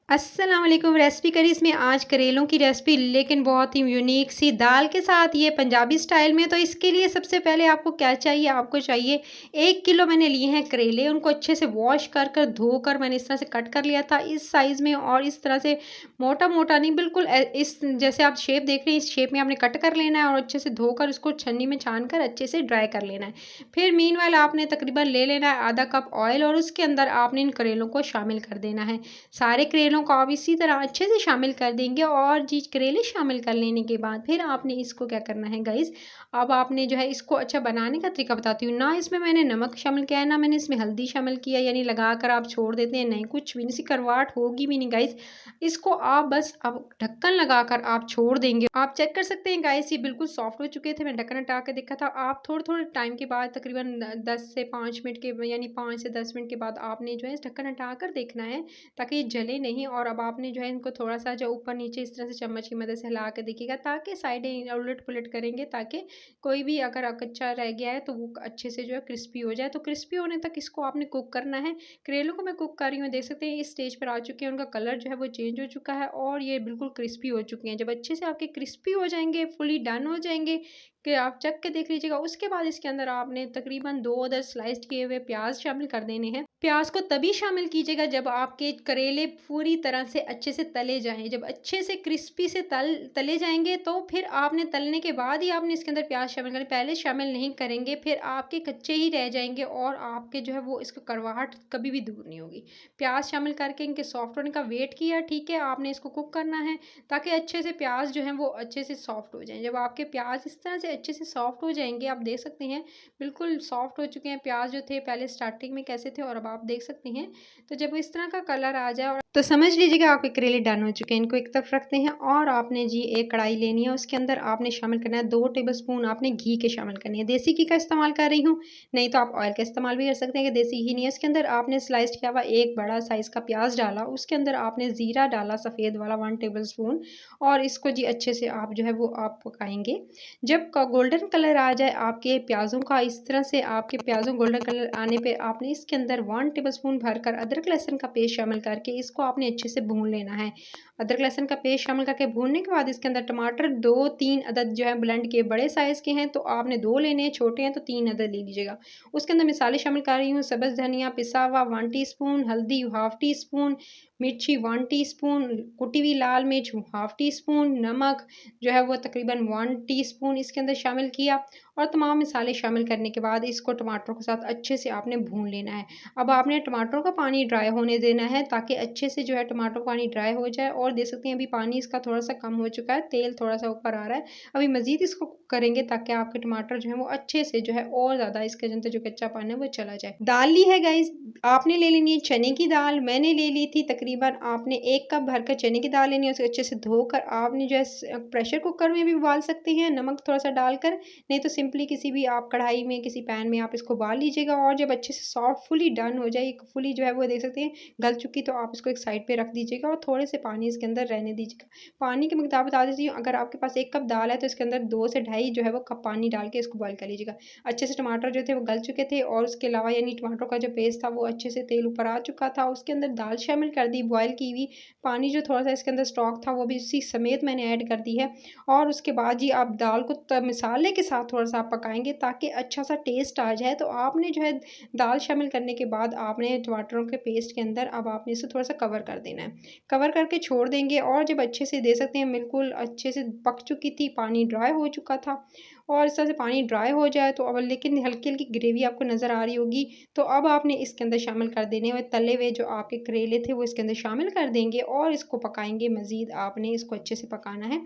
अस्सलाम वालेकुम। रेसिपी करी इसमें आज करेलों की रेसिपी, लेकिन बहुत ही यूनिक सी दाल के साथ, ये पंजाबी स्टाइल में। तो इसके लिए सबसे पहले आपको क्या चाहिए, आपको चाहिए 1 किलो मैंने लिए हैं करेले। उनको अच्छे से वॉश कर कर धोकर मैंने इस तरह से कट कर लिया था इस साइज़ में, और इस तरह से मोटा मोटा नहीं, बिल्कुल इस जैसे आप शेप देख रहे हैं इस शेप में आपने कट कर लेना है, और अच्छे से धोकर उसको छन्नी में छान कर अच्छे से ड्राई कर लेना है। फिर मीनवाइल आपने तकरीबन ले लेना है आधा कप ऑयल, और उसके अंदर आपने इन करेलों को शामिल कर देना है। सारे करेलों को आप इसी तरह अच्छे से शामिल कर देंगे, और जी करेले शामिल कर लेने के बाद फिर आपने इसको क्या करना है गाइस, अब आपने जो है इसको अच्छा बनाने का तरीका बताती हूँ। ना इसमें मैंने नमक शामिल किया है, ना मैंने इसमें हल्दी शामिल किया, यानी लगाकर आप छोड़ देते हैं, नहीं कुछ भी नहीं, करवाहट होगी भी नहीं गाइस। इसको आप बस अब ढक्कन लगाकर आप छोड़ देंगे। आप चेक कर सकते हैं गाइस, ये बिल्कुल सॉफ्ट हो चुके थे, मैं ढक्कन हटा के देखा था। आप थोड़े थोड़े टाइम के बाद तकरीबन 10 से 5 मिनट के, यानी 5 से 10 मिनट के बाद आपने जो है ढक्कन हटा कर देखना है, ताकि ये जले नहीं। और अब आपने जो है इनको थोड़ा-सा जो ऊपर नीचे इस तरह से चम्मच की मदद से हिला के देखिएगा, ताकि साइडें उलट-पुलट करेंगे, ताकि कोई भी अगर कच्चा रह गया है तो वो अच्छे से जो है क्रिस्पी हो जाए। तो क्रिस्पी होने तक इसको आपने कुक करना है। करेलों को मैं कुक कर रही हूँ, देख सकते हैं इस स्टेज पर आ चुके हैं, उनका कलर जो है वो चेंज हो चुका है, और ये बिल्कुल क्रिस्पी हो चुके हैं। जब अच्छे से आपके क्रिस्पी हो जाएँगे, फुली डन हो जाएँगे, कि आप चख के देख लीजिएगा, उसके बाद इसके अंदर आपने तकरीबन 2 अदर स्लाइस्ड किए हुए प्याज शामिल कर देने हैं। प्याज को तभी शामिल कीजिएगा जब आपके करेले पूरी तरह से अच्छे से तले जाएँ। जब अच्छे से क्रिस्पी से तले जाएँगे, तो फिर आपने तलने के बाद ही आपने इसके अंदर प्याज शामिल करें, पहले शामिल नहीं करेंगे, फिर आपके कच्चे ही रह जाएँगे, और आपके जो है वो इसका कड़वाहट कभी भी दूर नहीं होगी। प्याज शामिल करके इनके सॉफ्ट होने का वेट किया, ठीक है, आपने इसको कुक करना है, ताकि अच्छे से प्याज जो हैं वो अच्छे से सॉफ्ट हो जाएँ। जब आपके प्याज इस तरह से अच्छे से सॉफ्ट हो जाएँगे, आप देख सकते हैं बिल्कुल सॉफ्ट हो चुके हैं प्याज, जो थे पहले स्टार्टिंग में कैसे थे और अब आप देख सकते हैं। तो जब इस तरह का कलर आ जाए, और तो समझ लीजिएगा आपके करेले डन हो चुके हैं। इनको एक तरफ रखते हैं, और आपने जी एक कढ़ाई लेनी है, उसके अंदर आपने शामिल करना है 2 टेबलस्पून आपने घी के शामिल करनी है। देसी घी का इस्तेमाल कर रही हूँ, नहीं तो आप ऑयल का इस्तेमाल भी कर सकते हैं, कि देसी घी नहीं है। उसके अंदर आपने स्लाइस्ड किया हुआ एक बड़ा साइज़ का प्याज डाला, उसके अंदर आपने ज़ीरा डाला सफ़ेद वाला 1 टेबलस्पून, और इसको जी अच्छे से आप जो है वो आप पकाएँगे। जब गोल्डन कलर आ जाए आपके प्याज़ों का, इस तरह से आपके प्याज़ों गोल्डन कलर आने पे आपने इसके अंदर 1 टेबलस्पून भरकर अदरक लहसुन का पेस्ट शामिल करके इसको आपने अच्छे से भून लेना है। अदरक लहसुन का पेस्ट शामिल करके भूनने के बाद इसके अंदर टमाटर 2-3 अदद जो है ब्लेंड किए, बड़े साइज़ के हैं तो आपने 2 लेने हैं, छोटे हैं तो 3 अदद ले लीजिएगा। उसके अंदर मसाले शामिल कर रही हूँ, सब्ज़ धनिया पिसा हुआ 1 टीस्पून, हल्दी हाफ़ टी स्पून, मिर्ची 1 टीस्पून, कुटी हुई लाल मिर्च हाफ़ टी स्पून, नमक जो है वो तकरीबन 1 टीस्पून इसके अंदर शामिल किया, और तमाम मसाले शामिल करने के बाद इसको टमाटरों के साथ अच्छे से आपने भून लेना है। अब आपने टमाटरों का पानी ड्राई होने देना है, ताकि अच्छे से जो है टमाटर का पानी ड्राई हो जाए, और देख सकते हैं अभी पानी इसका थोड़ा-सा कम हो चुका है, तेल थोड़ा-सा ऊपर आ रहा है। अभी मज़ीद इसको कुक करेंगे, ताकि आपके टमाटर जो हैं वो अच्छे से जो है और ज़्यादा इसके अंदर जो कच्चापन है वो चला जाए। दाल ली है गाइस, आपने ले लेनी है चने की दाल, मैंने ले ली थी तकरीबन, आपने 1 कप भरकर चने की दाल लेनी है, उसे अच्छे से धोकर आपने जो है प्रेशर कुकर में भी उबाल सकते हैं, नमक थोड़ा-सा डालकर, नहीं तो सिंपली किसी भी आप कढ़ाई में, किसी पैन में आप इसको उबाल लीजिएगा। और जब अच्छे से सॉफ्ट फुली डन हो जाए, फुली जो है वो देख सकते हैं गल चुकी, तो आप इसको एक साइड पे रख दीजिएगा, और थोड़े से पानी इसके अंदर रहने दीजिएगा। पानी की मिकदार बता देती हूँ, अगर आपके पास 1 कप दाल है तो इसके अंदर 2 से ढाई जो है वो कप पानी डाल के इसको बॉयल कर लीजिएगा। अच्छे से टमाटर जो थे वो गल चुके थे, और उसके अलावा यानी टमाटर का जो पेस्ट था वो अच्छे से तेल ऊपर आ चुका था। उसके अंदर दाल शामिल कर दी बॉयल की हुई, पानी जो थोड़ा-सा इसके अंदर स्टॉक था वो भी उसी समेत मैंने ऐड कर दी है। और उसके बाद जी आप दाल को मसाले के साथ थोड़ा-सा आप पकाएँगे, ताकि अच्छा-सा टेस्ट आ जाए। तो आपने जो है दाल शामिल करने के बाद आपने टमाटरों के पेस्ट के अंदर अब आपने इसे थोड़ा-सा कवर कर देना है। कवर करके छोड़ देंगे, और जब अच्छे से दे सकते हैं बिल्कुल अच्छे से पक चुकी थी, पानी ड्राई हो चुका था, और इस तरह से पानी ड्राई हो जाए तो अब लेकिन हल्की-हल्की ग्रेवी आपको नज़र आ रही होगी, तो अब आपने इसके अंदर शामिल कर देने हुए तले हुए जो आपके करेले थे वो इसके अंदर शामिल कर देंगे, और इसको पकाएँगे। मज़ीद आपने इसको अच्छे से पकाना है,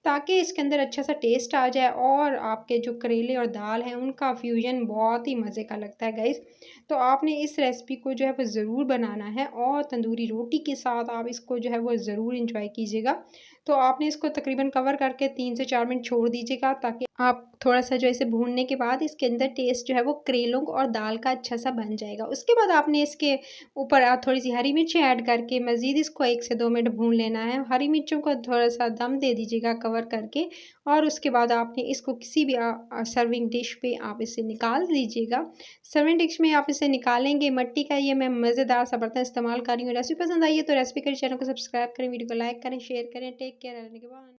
ताकि इसके अंदर अच्छा-सा टेस्ट आ जाए, और आपके जो करेले और दाल हैं उनका फ्यूज़न बहुत ही मज़े का लगता है गाइस। तो आपने इस रेसिपी को जो है वो ज़रूर बनाना है, और तंदूरी रोटी के साथ आप इसको जो है वो ज़रूर एंजॉय कीजिएगा। तो आपने इसको तकरीबन कवर करके 3 से 4 मिनट छोड़ दीजिएगा, ताकि आप थोड़ा-सा जो है इसे भूनने के बाद इसके अंदर टेस्ट जो है वो करेलों और दाल का अच्छा-सा बन जाएगा। उसके बाद आपने इसके ऊपर थोड़ी-सी हरी मिर्ची ऐड करके मज़ीद इसको 1 से 2 मिनट भून लेना है। हरी मिर्चों को थोड़ा-सा दम दे दीजिएगा कवर करके और उसके बाद आपने इसको किसी भी सर्विंग डिश पे आप इसे निकाल लीजिएगा। सर्विंग डिश में आप इसे निकालेंगे, मिट्टी का ये मैं मज़ेदार सा बर्तन इस्तेमाल कर रही हूँ। रेसिपी पसंद आई है तो रेसिपी करी चैनल को सब्सक्राइब करें, वीडियो को लाइक करें, शेयर करें। टेक केयर, रहने के बाद।